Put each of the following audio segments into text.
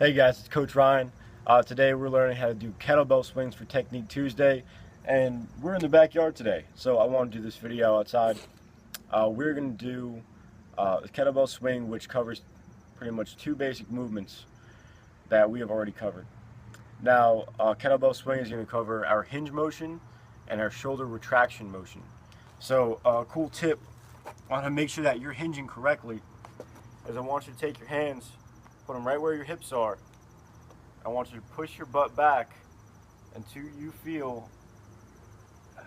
Hey guys, it's Coach Ryan. Today we're learning how to do kettlebell swings for Technique Tuesday, and we're in the backyard today, so I want to do this video outside. We're going to do a kettlebell swing which covers pretty much two basic movements that we have already covered. Now, kettlebell swing is going to cover our hinge motion and our shoulder retraction motion. So a cool tip on how to make sure that you're hinging correctly is I want you to take your hands, put them right where your hips are. I want you to push your butt back until you feel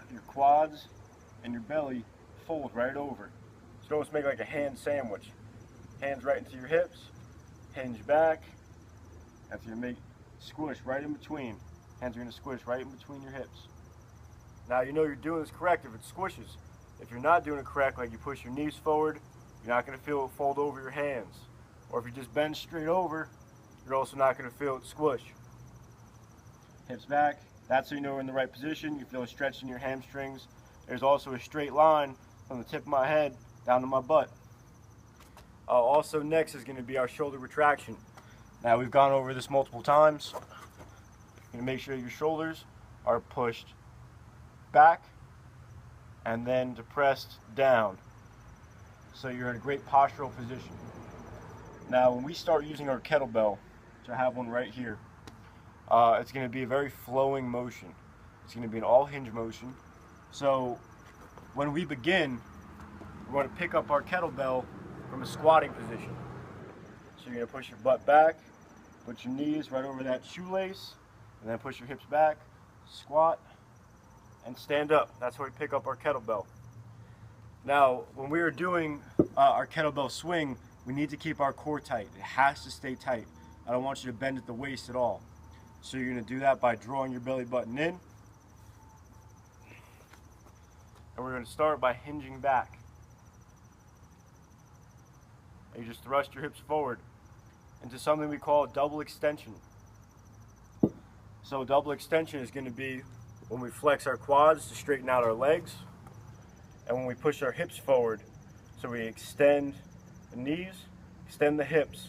your quads and your belly fold right over. So almost make like a hand sandwich. Hands right into your hips, hinge back, and so you make squish right in between. Hands are going to squish right in between your hips. Now you know you're doing this correct if it squishes. If you're not doing it correct, like you push your knees forward, you're not going to feel it fold over your hands. Or if you just bend straight over, you're also not going to feel it squish. Hips back, that's so you know we're in the right position. You feel a stretch in your hamstrings. There's also a straight line from the tip of my head down to my butt. Also next is going to be our shoulder retraction. Now we've gone over this multiple times. You're going to make sure your shoulders are pushed back and then depressed down, so you're in a great postural position. Now when we start using our kettlebell, which I have one right here, it's going to be a very flowing motion. It's going to be an all hinge motion. So when we begin, we're going to pick up our kettlebell from a squatting position. So you're going to push your butt back, put your knees right over that shoelace, and then push your hips back, squat, and stand up. That's where we pick up our kettlebell. Now, when we are doing our kettlebell swing, we need to keep our core tight. It has to stay tight. I don't want you to bend at the waist at all. So you're going to do that by drawing your belly button in. And we're going to start by hinging back. And you just thrust your hips forward into something we call double extension. So double extension is going to be when we flex our quads to straighten out our legs, and when we push our hips forward, so we extend the knees, extend the hips.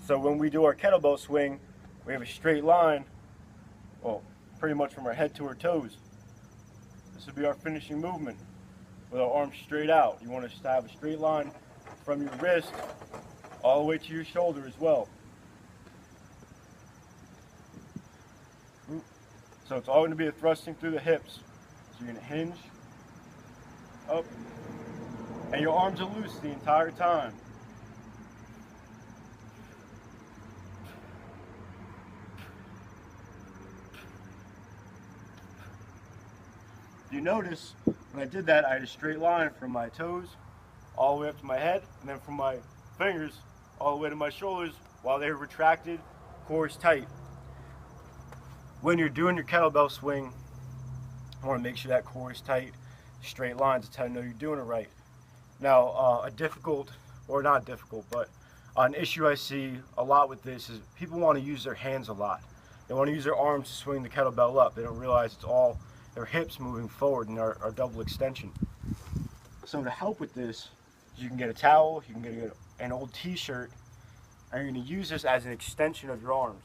So when we do our kettlebell swing, we have a straight line, well, pretty much from our head to our toes. This would be our finishing movement with our arms straight out. You want to have a straight line from your wrist all the way to your shoulder as well. So it's all going to be a thrusting through the hips. So you're going to hinge up, and your arms are loose the entire time. You notice when I did that, I had a straight line from my toes all the way up to my head, and then from my fingers all the way to my shoulders while they were retracted, core is tight. When you're doing your kettlebell swing, I want to make sure that core is tight, straight lines. That's how you know you're doing it right. Now, a difficult, or not difficult, but an issue I see a lot with this is people want to use their hands a lot. They want to use their arms to swing the kettlebell up. They don't realize it's all their hips moving forward in our double extension. So to help with this, you can get a towel, you can get an old t-shirt, and you're going to use this as an extension of your arms.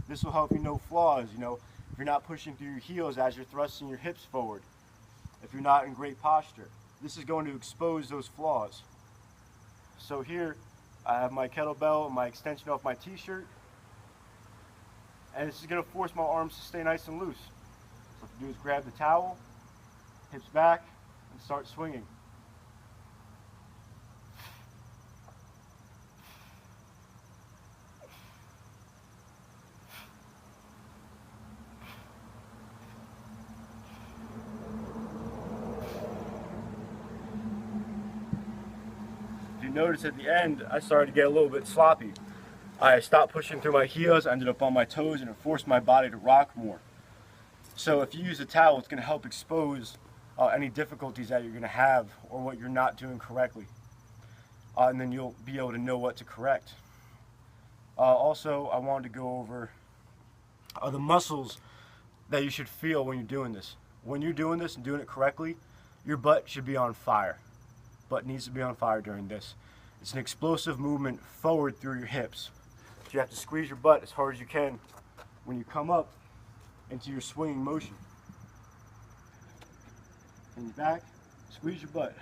This will help you know flaws, if you're not pushing through your heels as you're thrusting your hips forward, if you're not in great posture. This is going to expose those flaws. So here, I have my kettlebell and my extension off my t-shirt, and this is going to force my arms to stay nice and loose. So what you do is grab the towel, hips back, and start swinging. Notice at the end I started to get a little bit sloppy. I stopped pushing through my heels, ended up on my toes, and it forced my body to rock more. So if you use a towel, it's going to help expose any difficulties that you're going to have or what you're not doing correctly, and then you'll be able to know what to correct. Also, I wanted to go over the muscles that you should feel when you're doing this. When you're doing this and doing it correctly, your butt should be on fire. Butt needs to be on fire during this. It's an explosive movement forward through your hips. So you have to squeeze your butt as hard as you can when you come up into your swinging motion. And back, squeeze your butt.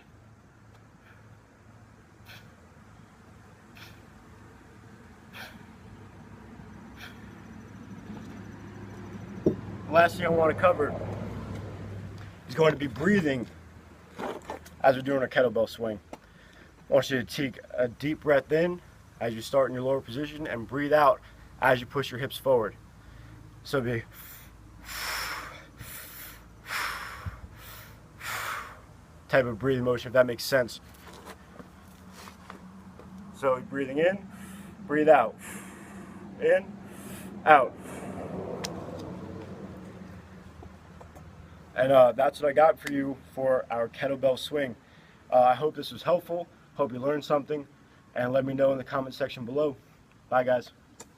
The last thing I want to cover is going to be breathing as we're doing a kettlebell swing. I want you to take a deep breath in as you start in your lower position and breathe out as you push your hips forward. So be type of breathing motion, if that makes sense. So breathing in, breathe out. In, out. And that's what I got for you for our kettlebell swing. I hope this was helpful. Hope you learned something. And let me know in the comment section below. Bye, guys.